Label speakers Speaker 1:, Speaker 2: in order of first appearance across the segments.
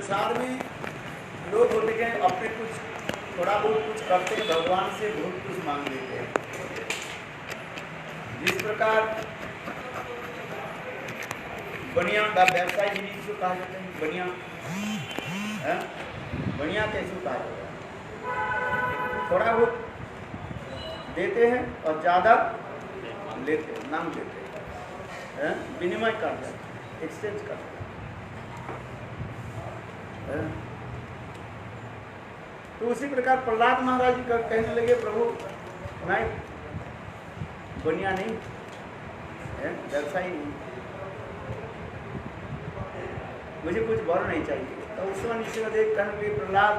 Speaker 1: संसार में लोग होते हैं अपने कुछ थोड़ा बहुत कुछ करते हैं, भगवान से बहुत कुछ मांग लेते हैं। जिस प्रकार बनिया का व्यवसाय जिसको कहा जाता है, बनिया है? बनिया कैसे कहा जाता है? थोड़ा बहुत देते हैं और ज़्यादा लेते हैं, मांग लेते हैं, विनिमय करते हैं, एक्सचेंज करते हैं। तो उसी प्रकार प्रहलाद महाराज जी कहने लगे, प्रभु मैं बनिया नहीं है, व्यवसायी नहीं, मुझे कुछ वर नहीं चाहिए। तो उस समय नीचे कहने लगे, प्रहलाद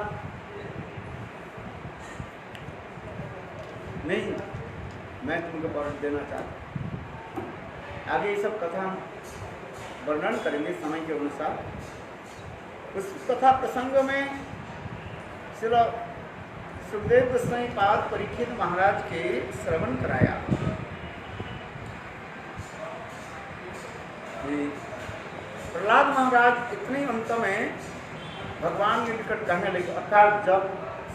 Speaker 1: नहीं, मैं तुमको वर देना चाहता। आगे ये सब कथा हम वर्णन करेंगे समय के अनुसार। उस कथा प्रसंग में श्री सुखदेव गोस्वामी पाद परीक्षित महाराज के श्रवण कराया। प्रहलाद महाराज इतने अंत में भगवान के निकट कहने लगे, अर्थात जब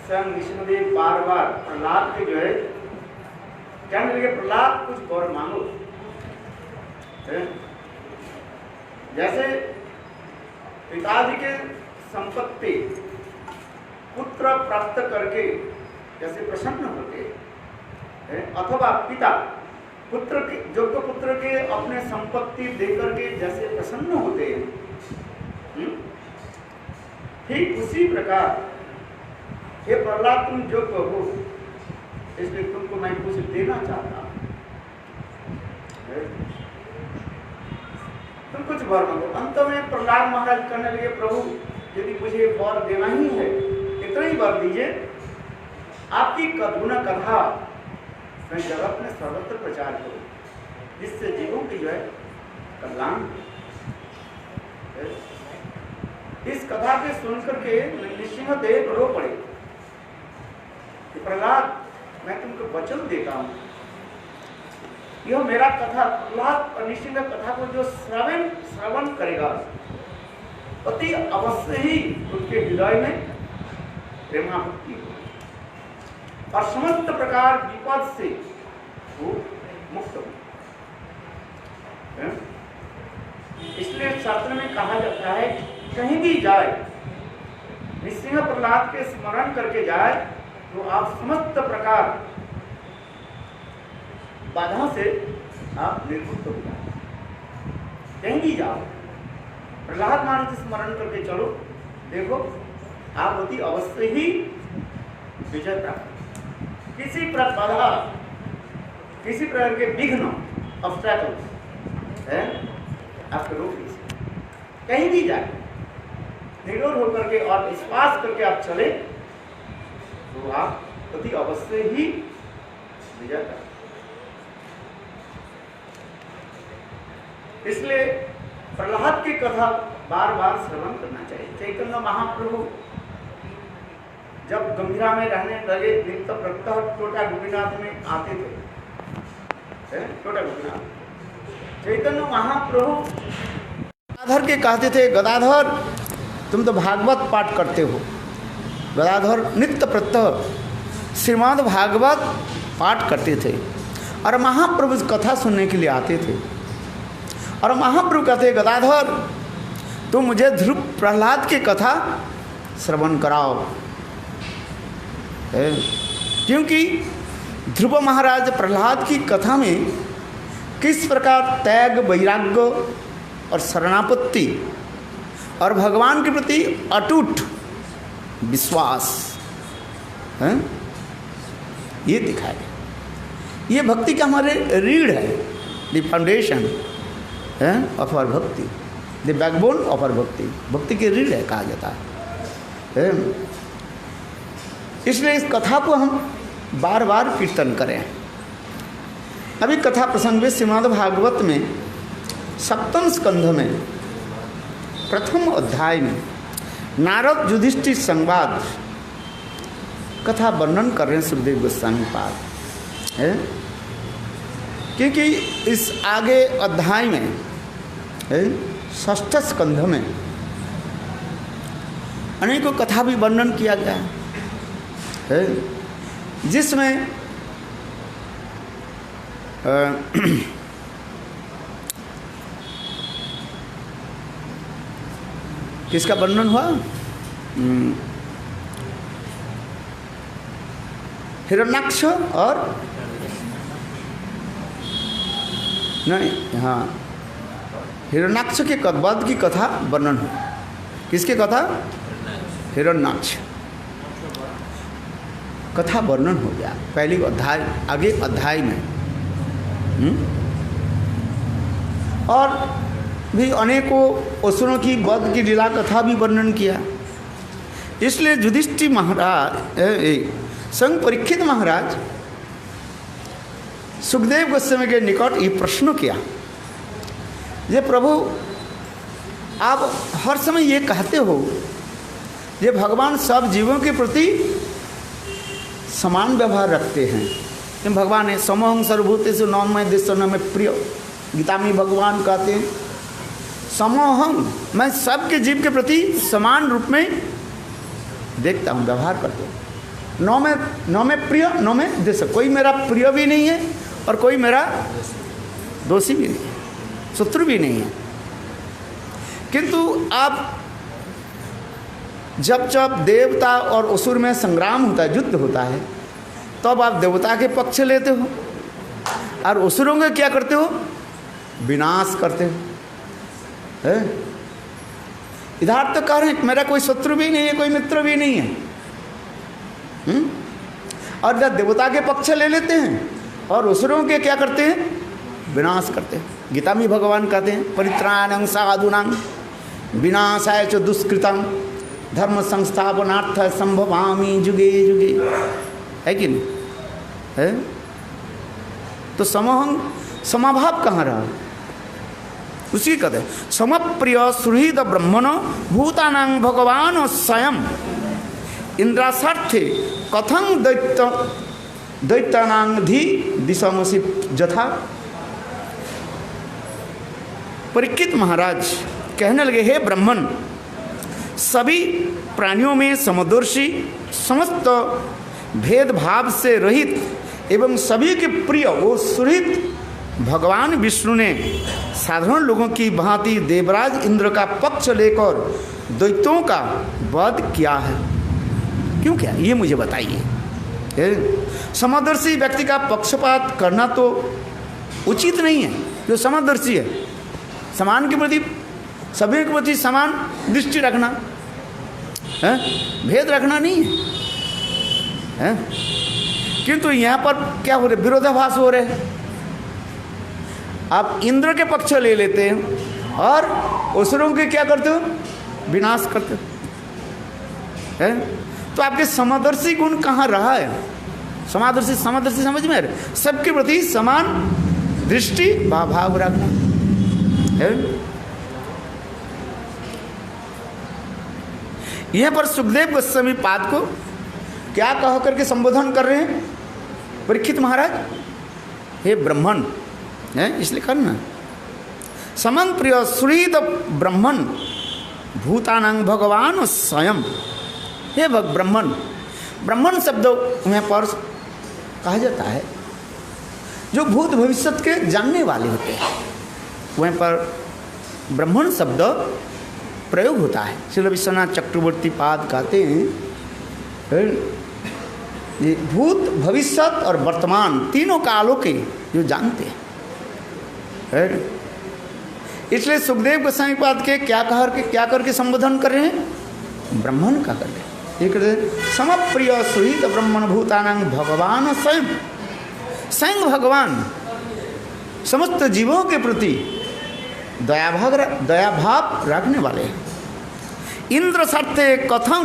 Speaker 1: स्वयं विष्णुदेव बार बार प्रहलाद के जो है कहने लगे, प्रहलाद कुछ और मांगो। जैसे पिताजी के संपत्ति पुत्र प्राप्त करके जैसे प्रसन्न होते, अथवा पिता पुत्र के योग्य पुत्र के अपने संपत्ति देकर के जैसे प्रसन्न होते हैं, ठीक उसी प्रकार हे प्रहलाद तुम योग्य हो, इसलिए तुमको मैं कुछ देना चाहता हूं, तुम कुछ वर मांगो। अंत में प्रहलाद महाराज कहने लगे, प्रभु यदि मुझे वर देना ही है, इतना ही वर दीजिए, आपकी कथुना कथा मैं जगत में सर्वत्र प्रचार करूं, जिससे जीवों की जो है कल्याण। इस कथा के सुनकर के नृसिंहदेव रो पड़े कि प्रहलाद मैं तुमको वचन देता हूं, यह मेरा कथा, प्रहलाद और नृसिंह कथा को जो श्रवण करेगा, अति अवश्य ही उनके हृदय में प्रेमाभक्ति हो और समस्त प्रकार विपद से वो मुक्त हो। इसलिए शास्त्र में कहा जाता है, कहीं भी जाए नृसिंह प्रहलाद के स्मरण करके जाए तो आप समस्त प्रकार बाधा से आप निर्मुक्त हो जाए। कहीं भी जाओ प्रहलाद महाराज स्मरण करके चलो, देखो आप अति अवश्य ही विजय प्राप्त। किसी बाधा, किसी प्रकार के विघ्न ऑब्स्टैकल है आपको रोक नहीं सकते। कहीं भी जाए निडर होकर के और विश्वास करके आप चले तो आप अति अवश्य ही विजय प्राप्त। इसलिए प्रहलाद की कथा बार बार श्रवण करना चाहिए। चैतन्य महाप्रभु जब गंभीरा में रहने लगे, नित्य प्रत्यह टोटा गोपीनाथ में आते थे, टोटा गोपीनाथ चैतन्य महाप्रभु गदाधर के कहते थे, गदाधर तुम तो भागवत पाठ करते हो। गदाधर नित्य प्रत्यह श्रीमद् भागवत पाठ करते थे और महाप्रभु कथा सुनने के लिए आते थे। और महाप्रभु कहते, गदाधर तुम मुझे ध्रुव प्रहलाद की कथा श्रवण कराओ, क्योंकि ध्रुव महाराज प्रहलाद की कथा में किस प्रकार त्याग, वैराग्य और शरणापत्ति और भगवान के प्रति अटूट विश्वास है, ये दिखाए। ये भक्ति का हमारे रीढ़ है, द फाउंडेशन है ऑफ आवर भक्ति, द बैकबोन ऑफ आवर भक्ति। भक्ति की रीढ़ है कहा जाता है। इसलिए इस कथा को हम बार बार कीर्तन करें। अभी कथा प्रसंग में श्रीमद् भागवत में सप्तम स्कंध में प्रथम अध्याय में नारद युधिष्ठिर संवाद कथा वर्णन कर रहे हैं सुखदेव गोस्वामी पाद है, क्योंकि इस आगे अध्याय में षष्ठ स्कंध में अनेकों कथा भी वर्णन किया गया है, जिसमें किसका वर्णन हुआ? हिरण्याक्ष और नहीं, हाँ, हिरण्याक्ष के वध की कथा वर्णन हुई। किसकी कथा? हिरण्याक्ष कथा वर्णन हो गया पहली अध्याय, आगे अध्याय में। और भी अनेकों असुरों की वध की लीला कथा भी वर्णन किया। इसलिए युधिष्ठिर महाराज, संग परीक्षित महाराज सुखदेव गोस्वामी के निकट ये प्रश्न किया, ये प्रभु आप हर समय ये कहते हो ये भगवान सब जीवों के प्रति समान व्यवहार रखते हैं। कि भगवान है समोहं सर्वभूतेषु नौमय देश न में प्रिय, गीता में भगवान कहते हैं समोहं, मैं सबके जीव के प्रति समान रूप में देखता हूँ, व्यवहार करता हूँ। नौ में प्रिय, नौ में देश, कोई मेरा प्रिय भी नहीं है और कोई मेरा दोषी भी नहीं है, शत्रु भी नहीं है। किंतु आप जब देवता और असुर में संग्राम होता है, युद्ध होता है, तब आप देवता के पक्ष लेते हो और असुरों के क्या करते हो? विनाश करते हो। इधर तो कह रहे हैं मेरा कोई शत्रु भी नहीं है, कोई मित्र भी नहीं है। और जब देवता के पक्ष ले लेते हैं और असुरों के क्या करते हैं? विनाश करते हैं। गीता में भगवान कहते हैं परित्राणं साधूनां विनाशाय च दुष्कृतं धर्म संस्थापनार्थ संभवामि युगे युगे, है कि नहीं? है तो समाभाव कहाँ रहा? उसी कहते समप्रिय सुहृद ब्रह्मण भूतानां भगवान स्वयं इंद्रासार्थे कथं दैत्यानां धी दिशमसि यथा। परीक्षित महाराज कहने लगे, हे ब्राह्मण, सभी प्राणियों में समदर्शी, समस्त भेदभाव से रहित एवं सभी के प्रिय वो सुहृद भगवान विष्णु ने साधारण लोगों की भांति देवराज इंद्र का पक्ष लेकर दैत्यों का वध किया है। क्यों किया ये मुझे बताइए। समदर्शी व्यक्ति का पक्षपात करना तो उचित नहीं है। जो समदर्शी है, समान के प्रति, सभी के प्रति समान दृष्टि रखना है, भेद रखना नहीं है। किंतु यहाँ पर क्या हो रहे? विरोधाभास हो रहे। आप इंद्र के पक्ष ले लेते हैं और असुरों के क्या करते हो? विनाश करते हो। तो आपके समदर्शी गुण कहाँ रहा है? समदर्शी समझ में आ रहे? सबके प्रति समान दृष्टि भाव रखना है। यहाँ पर सुखदेव गोस्वामी पाद को क्या कह करके संबोधन कर रहे हैं? परीक्षित महाराज, हे ब्राह्मण, है इसलिए करना समं प्रिय सुहृद ब्राह्मण भूतानां भगवान स्वयं। हे ब्राह्मण, ब्राह्मण शब्द यहाँ पर कहा जाता है जो भूत भविष्य के जानने वाले होते हैं, वहाँ पर ब्राह्मण शब्द प्रयोग होता है। श्री विश्वनाथ चक्रवर्ती पाद कहते हैं ये भूत भविष्यत और वर्तमान तीनों कालों के जो जानते हैं। इसलिए सुखदेव गोस्वामी पाद के क्या करके संबोधन कर रहे हैं? ब्राह्मण का कर रहे हैं। समप्रिय सुहृद ब्राह्मण भूतानां भगवान स्वयं भगवान समस्त जीवों के प्रति दया भाव रखने वाले हैं। इंद्र सार्थे कथम,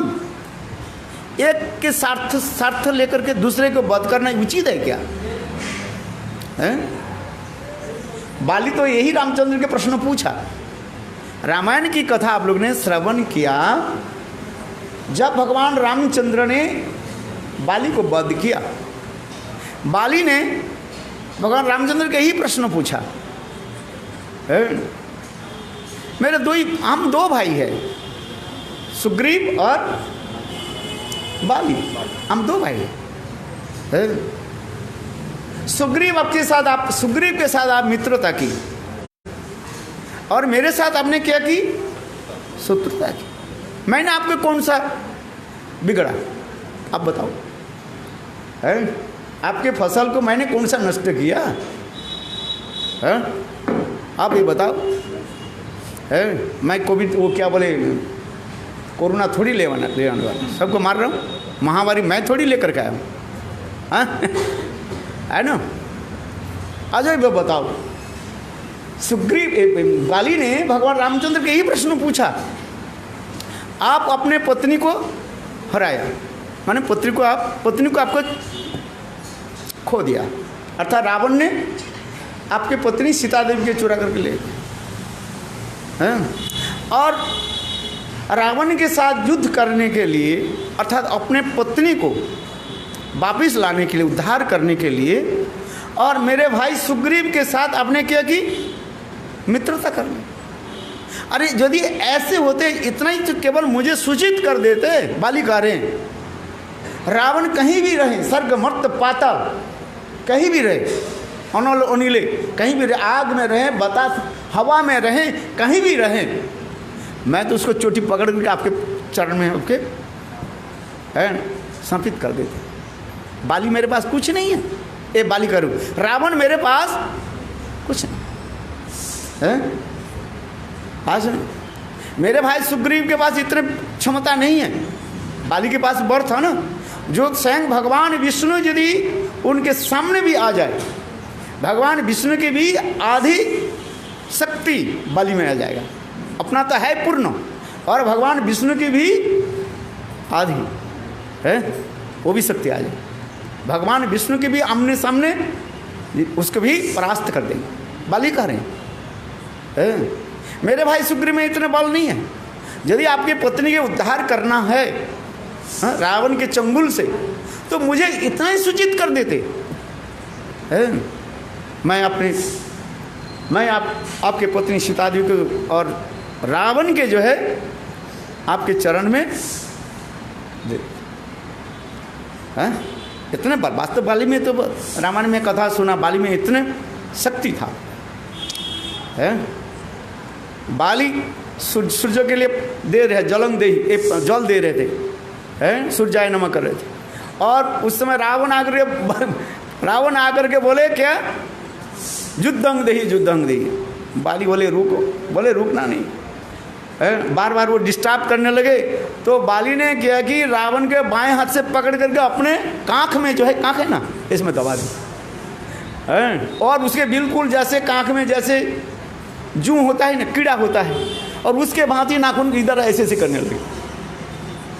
Speaker 1: एक के स्वार्थ लेकर के दूसरे को वध करना उचित है क्या? बाली तो यही रामचंद्र के प्रश्न पूछा। रामायण की कथा आप लोग ने श्रवण किया, जब भगवान रामचंद्र ने बाली को वध किया, बाली ने भगवान रामचंद्र के ही प्रश्न पूछा। हम दो भाई हैं, सुग्रीव और बाली, हम दो भाई हैं। सुग्रीव के साथ आप मित्रता की और मेरे साथ आपने क्या की? शत्रुता की। मैंने आपको कौन सा बिगड़ा? आप बताओ, है? आपके फसल को मैंने कौन सा नष्ट किया है? आप ये बताओ, है? मैं कोविड वो क्या बोले कोरोना थोड़ी ले आने वाला, सबको मार रहा हूँ। महामारी मैं थोड़ी लेकर के आया हूँ, हाँ? है ना? अजय वो बताओ, सुग्रीव बाली ने भगवान रामचंद्र के यही प्रश्न पूछा। आप अपने पत्नी को हराया, माने पत्नी को आपको खो दिया, अर्थात रावण ने आपकी पत्नी सीता देवी के चुरा करके ले हैं। और रावण के साथ युद्ध करने के लिए, अर्थात अपने पत्नी को वापिस लाने के लिए, उद्धार करने के लिए, और मेरे भाई सुग्रीव के साथ आपने क्या की? मित्रता करनी। अरे यदि ऐसे होते, इतना ही तो केवल मुझे सूचित कर देते, बाली कह रहे हैं, रावण कहीं भी रहे, स्वर्ग मर्त पाताल कहीं भी रहे, अनल अनिले कहीं भी रहे, आग में रहे, बतास हवा में रहे, कहीं भी रहे, मैं तो उसको चोटी पकड़ करके आपके चरण में आपके समर्पित कर देते। बाली मेरे पास कुछ नहीं है, ये बाली करूँ, रावण मेरे पास कुछ नहीं है। आज मेरे भाई सुग्रीव के पास इतने क्षमता नहीं है, बाली के पास बर था ना, जो स्वयं भगवान विष्णु यदि उनके सामने भी आ जाए, भगवान विष्णु की भी आधी शक्ति बाली में आ जाएगा। अपना तो है पूर्ण, और भगवान विष्णु की भी आधी है, वो भी शक्ति आ जाए। भगवान विष्णु के भी आमने सामने उसको भी परास्त कर देंगे, बाली कह रहे हैं। मेरे भाई सुग्रीव में इतने बल नहीं है। यदि आपकी पत्नी के उद्धार करना है रावण के चंगुल से, तो मुझे इतना ही सूचित कर देते, मैं आपके पत्नी सीता देवी को और रावण के जो है आपके चरण में दे। इतने वास्तव बाली में तो रामायण में कथा सुना, बाली में इतने शक्ति था। बाली सूर्य के लिए दे रहे जल दे रहे थे, सूर्याय नमः कर रहे थे, और उस समय रावण आकर के बोले क्या? युद्धंग देही। बाली बोले रुको, बोले रुकना नहीं, बार बार वो डिस्टर्ब करने लगे। तो बाली ने क्या कि रावण के बाएं हाथ से पकड़ करके अपने कांख में, जो है कांख है ना, इसमें दबा दी, और उसके बिल्कुल जैसे कांख में जैसे जू होता है ना, कीड़ा होता है, और उसके भांति नाखून इधर ऐसे ऐसे करने लगे।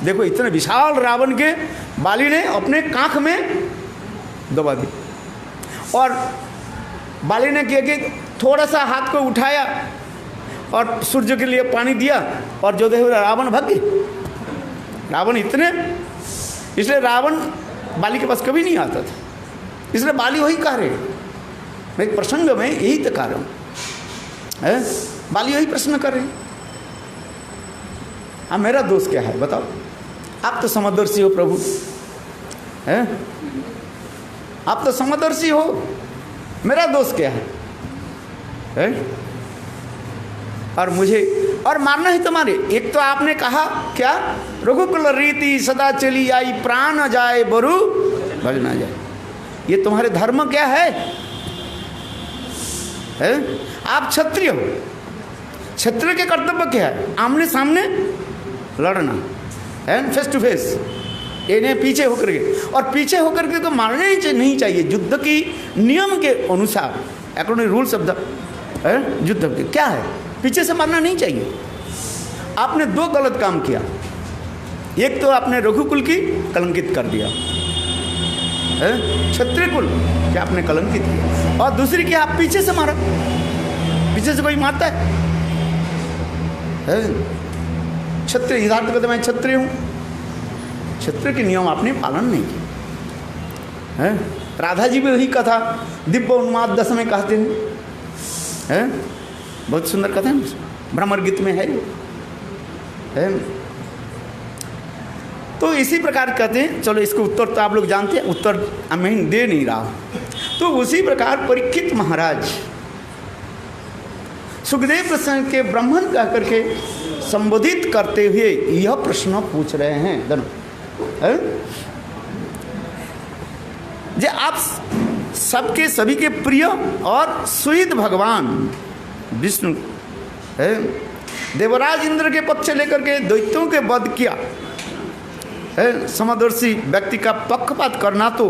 Speaker 1: देखो इतने विशाल रावण के बाली ने अपने कांख में दबा दी, और बाली ने किया कि थोड़ा सा हाथ को उठाया और सूर्य के लिए पानी दिया, और जो देखो रावण भाग गए। रावण इतने, इसलिए रावण बाली के पास कभी नहीं आता था, इसलिए बाली वही कह रहे हैं। मैं एक प्रसंग में यही तो कह रहा हूँ, बाली यही प्रश्न कर रहे हैं। हाँ, मेरा दोष क्या है बताओ? आप तो समदर्शी हो प्रभु, आप तो समदर्शी हो, मेरा दोष क्या है? और मुझे और मारना ही तुम्हारे। एक तो आपने कहा क्या? रघुकुल रीति सदा चली आई, प्राण जाए बरु भज ना जाए। ये तुम्हारे धर्म क्या है? आप क्षत्रिय हो, क्षत्रिय के कर्तव्य क्या है? आमने सामने लड़ना, फेस टू फेस, इन्हें पीछे होकर के, और पीछे होकर के तो मारना ही नहीं चाहिए। युद्ध की नियम के अनुसार, अकॉर्डिंग रूल्स ऑफ द युद्ध के क्या है, पीछे से मारना नहीं चाहिए। आपने दो गलत काम किया। एक तो आपने रघुकुल की कलंकित कर दिया, क्षत्रिय कुल क्या आपने कलंकित किया, और दूसरी क्या आप पीछे से मारा। पीछे से कोई मारता है? क्षत्रिय यथार्थ कहते मैं क्षत्रिय हूँ, क्षत्रिय के नियम आपने पालन नहीं किया। राधा जी भी वही कथा दिव्य उन्माद 10 में कहते हैं, बहुत सुंदर कथा है, भ्रमर गीत में है। तो इसी प्रकार कहते हैं, चलो इसको उत्तर तो आप लोग जानते हैं, उत्तर मैं दे नहीं रहा हूँ। तो उसी प्रकार परीक्षित महाराज सुखदेव प्रसंग के ब्राह्मण कह करके संबोधित करते हुए यह प्रश्न पूछ रहे हैं दोनों, जे आप सबके सभी के प्रिय और सुहित भगवान विष्णु है, देवराज इंद्र के पक्ष लेकर के दैत्यों के वध किया है, समदर्शी व्यक्ति का पक्षपात करना तो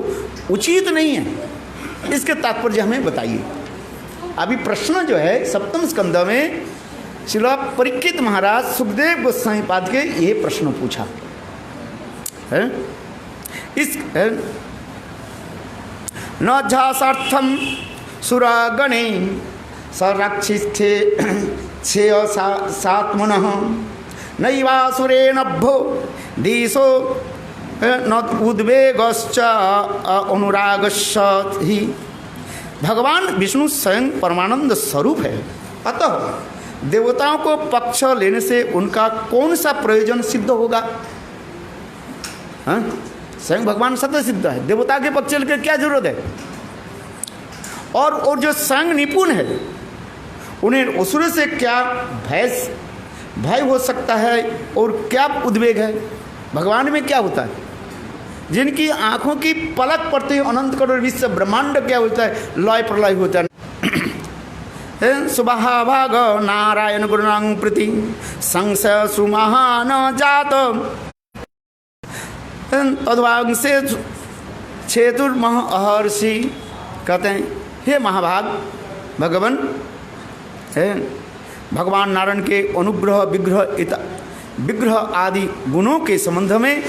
Speaker 1: उचित नहीं है। इसके तात्पर्य हमें बताइए। अभी प्रश्न जो है सप्तम स्कंद में श्री परीक्षित महाराज सुखदेव गोस्वामी पाद के ये प्रश्न पूछा है। इस है, न झासार्थम सुरागणे सराक्षिष्ठे छेय सात्मनः नैवासुरे नभ्यो दिशो न उद्वेगश्च अनुरागश्च ही। भगवान विष्णु स्वयं परमानंद स्वरूप है, अतः देवताओं को पक्ष लेने से उनका कौन सा प्रयोजन सिद्ध होगा? स्वयं भगवान सत्य सिद्ध है, देवता के पक्ष लेकर क्या जरूरत है? और जो स्वयं निपुण है उन्हें असुर से क्या भय हो सकता है और क्या उद्वेग है? भगवान में क्या होता है? जिनकी आंखों की पलक पड़ते ही अनंत करोड़ विश्व ब्रह्मांड क्या होता है? लय प्रलय होता है। सुभाग नारायण गुरुनांग प्रति संशय सुमहान जात तद्वांग से छेतुर्मह अहर्षि। कहते हैं हे महाभाग भगवान है, भगवान नारायण के अनुग्रह विग्रह आदि गुणों के संबंध में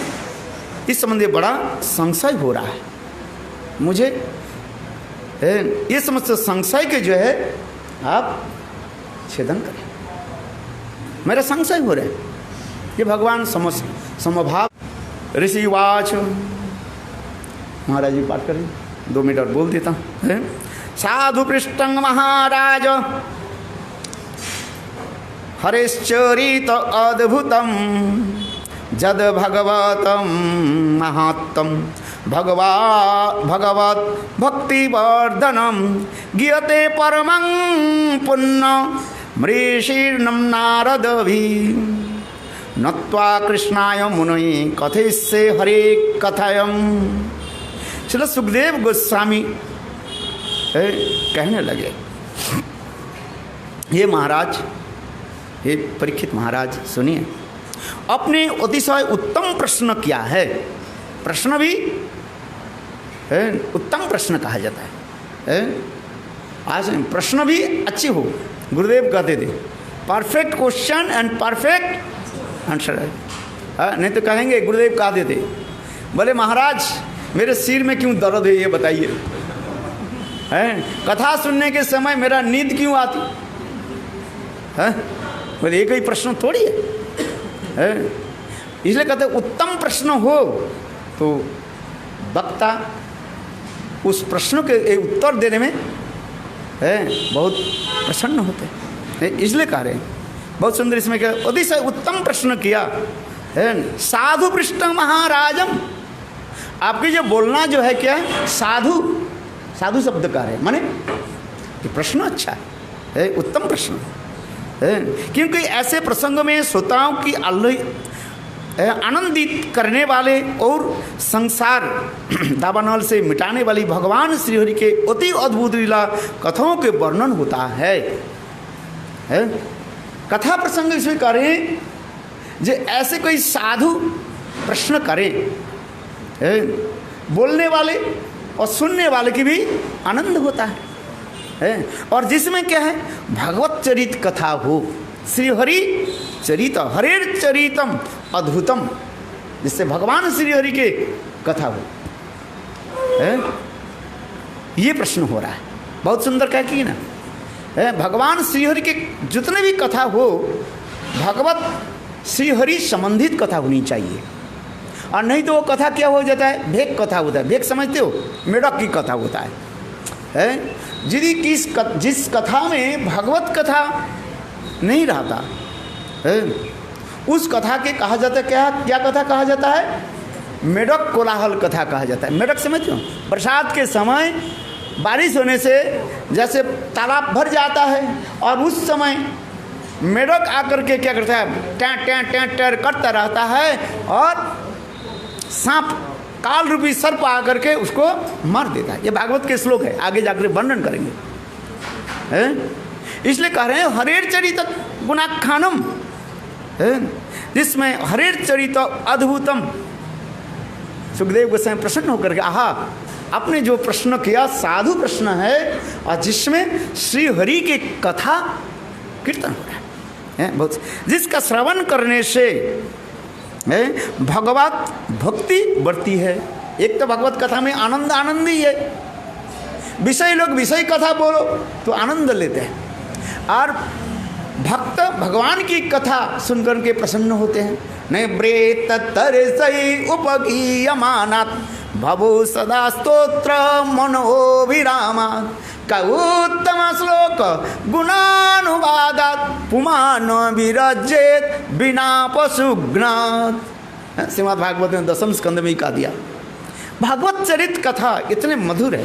Speaker 1: इस संबंध में बड़ा संशय हो रहा है मुझे। ये समस्त संशय के जो है आप छेदन करें, मेरा संशय हो रहा है। ये भगवान समभाव ऋषि वाच। महाराज जी पाठ करें, 2 मिनट और बोल देता हूँ। साधु पृष्ठंग महाराज हरेश्चरित अद्भुतम जद भगवतम महात्म भगवत भक्तिवर्धनम गीयते परमं पुण्य मृषीर्णम नारदभि नत्वा कृष्णाय मुनये कथयिष्ये हरे कथयम। श्री सुखदेव गोस्वामी कहने लगे, ये महाराज, हे परीक्षित महाराज सुनिए, अपने अतिशय उत्तम प्रश्न किया है। प्रश्न भी उत्तम प्रश्न कहा जाता है। आज प्रश्न भी अच्छी हो, गुरुदेव कहते थे perfect question and perfect answer है। नहीं तो कहेंगे, गुरुदेव कहते थे, बोले महाराज मेरे सिर में क्यों दर्द है ये बताइए, कथा सुनने के समय मेरा नींद क्यों आती है? बोले एक ही प्रश्न थोड़ी है। इसलिए कहते उत्तम प्रश्न हो तो वक्ता उस प्रश्न के उत्तर देने में बहुत प्रसन्न होते हैं। इसलिए कह रहे हैं, बहुत सुंदर इसमें क्या अतिशय उत्तम प्रश्न किया है। साधु पृष्ठ महाराजम, आपके जो बोलना जो है क्या है, साधु शब्द का है, माने ये प्रश्न अच्छा है, उत्तम प्रश्न है। क्योंकि ऐसे प्रसंग में श्रोताओं की आनंदित करने वाले और संसार दावानल से मिटाने वाली भगवान श्रीहरि के अति अद्भुत लीला कथाओं के वर्णन होता है। कथा प्रसंग इसमें करें जो ऐसे कोई साधु प्रश्न करें, बोलने वाले और सुनने वाले की भी आनंद होता है। और जिसमें क्या है, भगवत चरित कथा हो, श्री हरि चरित, हरेर चरितम अद्भुतम, जिससे भगवान श्री हरि के कथा हो। ये प्रश्न हो रहा है, बहुत सुंदर कह की ना, भगवान श्री हरि के जितने भी कथा हो, भगवत श्री हरि संबंधित कथा होनी चाहिए। और नहीं तो वो कथा क्या हो जाता है, भेक कथा होता है। भेक समझते हो, मेढक की कथा होता है। जिस कथा में भगवत कथा नहीं रहता है, उस कथा के कहा जाता है क्या कथा कहा जाता है, मेढक कोलाहल कथा कहा जाता है। मेढक समझते हो, बरसात के समय बारिश होने से जैसे तालाब भर जाता है और उस समय मेढक आकर के क्या करता है, टैं टैं टैं टैं करता रहता है और सांप काल रूपी सर्प आकर के उसको मार देता है। ये भागवत के श्लोक है, आगे जाकर वर्णन करेंगे है? इसलिए कह रहे हैं हरेर चरित गुणाख्यानम, जिसमें हरेर चरित अद्भुतम। सुखदेव गोस्वामी प्रसन्न होकर के आहा, आपने जो प्रश्न किया साधु प्रश्न है और जिसमें श्री हरि की कथा कीर्तन हो रहा है बहुत, जिसका श्रवण करने से भगवत भक्ति बढ़ती है। एक तो भगवत कथा में आनंद आनंद ही है, विषय लोग विषय कथा बोलो तो आनंद लेते हैं, और भक्त भगवान की कथा सुनकर के प्रसन्न होते हैं। नैव्रेत तरसई उपगीयमानात् भवो सदा स्तोत्र मनोभिरामात् कौत्तम श्लोक गुणानुवादात् पुमान विरजेत बिना पशुघ्नात्। श्रीमद् भागवत में 10वें स्कंद में कहा दिया। भागवत चरित कथा इतने मधुर है?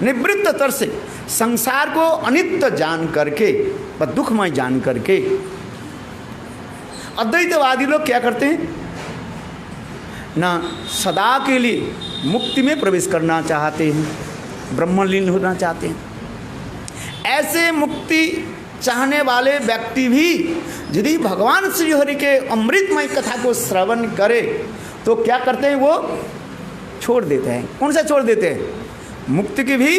Speaker 1: निवृत्त तर से संसार को अनित्य जान करके व दुखमय जान करके अद्वैतवादी लोग क्या करते हैं ना, सदा के लिए मुक्ति में प्रवेश करना चाहते हैं, ब्रह्मलीन होना चाहते हैं। ऐसे मुक्ति चाहने वाले व्यक्ति भी यदि भगवान श्री हरि के अमृतमय कथा को श्रवण करे तो क्या करते हैं, वो छोड़ देते हैं। कौन सा छोड़ देते हैं? मुक्ति की भी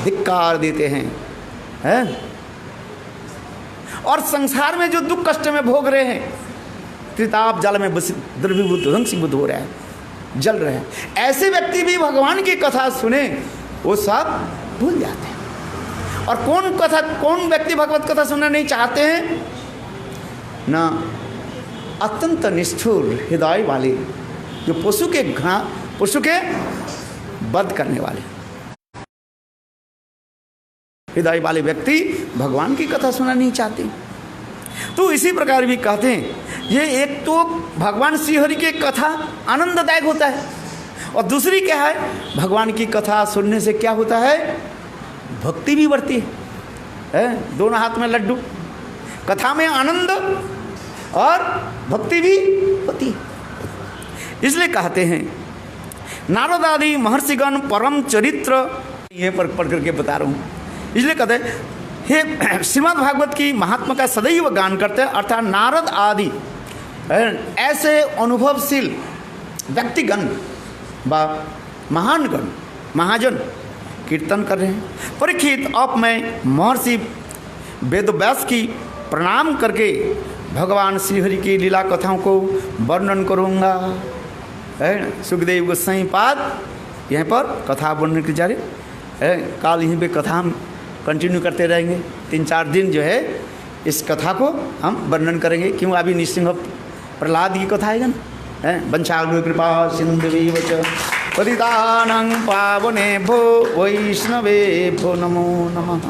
Speaker 1: धिक्कार देते हैं, और संसार में जो दुख कष्ट में भोग रहे हैं, त्रिताप जल में द्रवीभूत ध्वंसीभूत हो रहा है, जल रहे हैं, ऐसे व्यक्ति भी भगवान की कथा सुने वो सब भूल जाते हैं। और कौन व्यक्ति भगवत कथा सुनना नहीं चाहते हैं ना, अत्यंत निष्ठुर हृदय वाले, जो पशु के वध करने वाले हृदय वाले व्यक्ति भगवान की कथा सुनना नहीं चाहते। तो इसी प्रकार भी कहते हैं, ये एक तो भगवान श्री हरि की कथा आनंददायक होता है, और दूसरी क्या है, भगवान की कथा सुनने से क्या होता है, भक्ति भी बढ़ती है। दोनों हाथ में लड्डू, कथा में आनंद और भक्ति भी होती है। इसलिए कहते हैं नारद आदि महर्षिगण परम चरित्र, ये पर पढ़ करके बता रहा हूँ। इसलिए कहते हैं हे श्रीमद् भागवत की महात्मा का सदैव गान करते हैं, अर्थात नारद आदि ऐसे अनुभवशील व्यक्तिगण व महानगण महाजन कीर्तन कर रहे हैं। परीक्षित, अब मैं महर्षि वेदव्यास की प्रणाम करके भगवान श्रीहरि की लीला कथाओं को वर्णन करूँगा। सुखदेव गोस्वामी पाद यहाँ पर कथा वर्णन की जा रही है। काल यहीं पे कथा हम कंटिन्यू करते रहेंगे, 3-4 दिन जो है इस कथा को हम वर्णन करेंगे। क्यों, अभी नृसिंह प्रहलाद की कथा आएगा ना। वंशाग्र कृपा सिंधुवीव च पतितानां पावनेभ्यो वैष्णवेभ्यो नमो नमः।